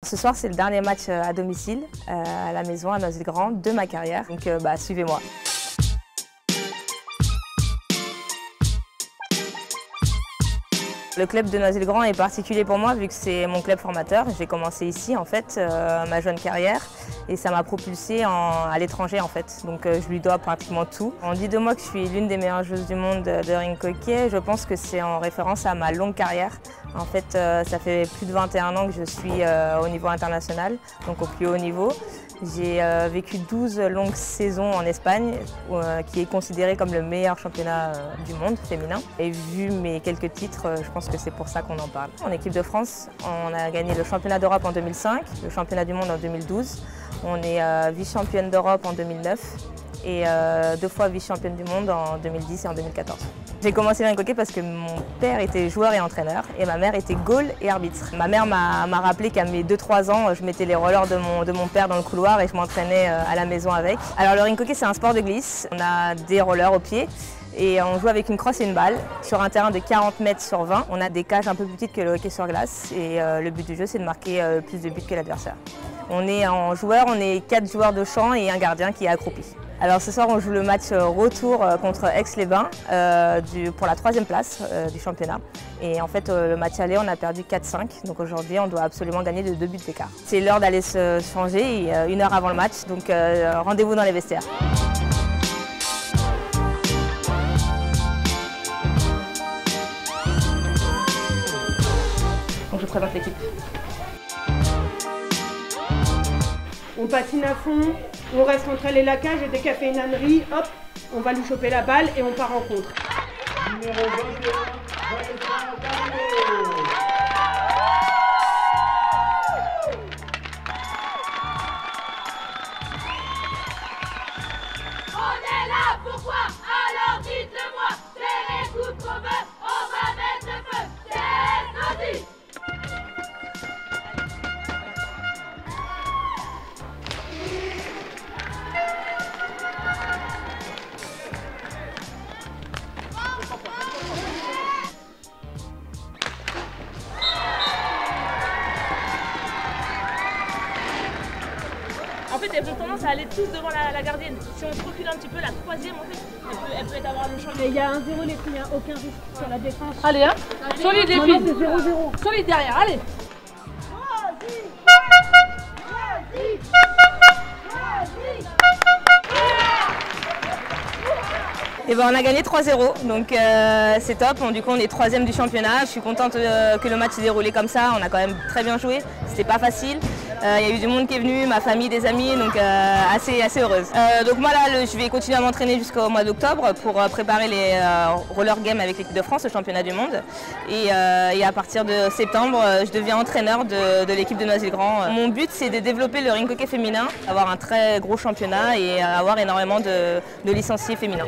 Ce soir, c'est le dernier match à domicile, à la maison, à Noisy-le-Grand, de ma carrière. Donc suivez-moi. Le club de Noisy-le-Grand est particulier pour moi vu que c'est mon club formateur. J'ai commencé ici en fait, ma jeune carrière et ça m'a propulsée à l'étranger en fait. Donc je lui dois pratiquement tout. On dit de moi que je suis l'une des meilleures joueuses du monde de rink hockey. Je pense que c'est en référence à ma longue carrière. En fait, ça fait plus de 21 ans que je suis au niveau international, donc au plus haut niveau. J'ai vécu 12 longues saisons en Espagne, qui est considéré comme le meilleur championnat du monde féminin. Et vu mes quelques titres, je pense que c'est pour ça qu'on en parle. En équipe de France, on a gagné le championnat d'Europe en 2005, le championnat du monde en 2012. On est vice-championne d'Europe en 2009 et 2 fois vice-championne du monde en 2010 et en 2014. J'ai commencé le rink hockey parce que mon père était joueur et entraîneur et ma mère était goal et arbitre. Ma mère m'a rappelé qu'à mes 2-3 ans, je mettais les rollers de mon père dans le couloir et je m'entraînais à la maison avec. Alors le rink hockey, c'est un sport de glisse. On a des rollers au pied et on joue avec une crosse et une balle sur un terrain de 40 mètres sur 20. On a des cages un peu plus petites que le hockey sur glace et le but du jeu, c'est de marquer plus de buts que l'adversaire. On est en joueurs, on est 4 joueurs de champ et un gardien qui est accroupi. Alors ce soir, on joue le match retour contre Aix-les-Bains pour la 3e place du championnat. Et en fait, le match aller, on a perdu 4-5. Donc aujourd'hui, on doit absolument gagner de 2 buts d'écart. C'est l'heure d'aller se changer, 1 heure avant le match. Donc rendez-vous dans les vestiaires. Donc je présente l'équipe. On patine à fond, on reste entre elle et la cage et dès qu'elle fait une ânerie, hop, on va lui choper la balle et on part en contre. Numéro 21, on est là, pourquoi? Alors dites-le-moi, c'est les coups qu'on veut, on va mettre le feu, c'est parti! En fait, elles ont tendance à aller tous devant la gardienne. Si on se recule un petit peu, la 3e, en fait, elle peut avoir le champ. Il y a 1-0 les filles, il n'y a aucun risque sur la défense. Allez, hein. Solide les filles. Non, c'est 0-0. Solide derrière, allez. Et ben, on a gagné 3-0, donc c'est top. Du coup, on est 3e du championnat. Je suis contente que le match s'est déroulé comme ça. On a quand même très bien joué. C'était pas facile. Il y a eu du monde qui est venu, ma famille, des amis, donc assez heureuse. Donc moi là, je vais continuer à m'entraîner jusqu'au mois d'octobre pour préparer les roller games avec l'équipe de France, le championnat du monde. Et à partir de septembre, je deviens entraîneur de l'équipe de Noisy-le-Grand. Mon but, c'est de développer le rink hockey féminin, avoir un très gros championnat et avoir énormément de licenciés féminins.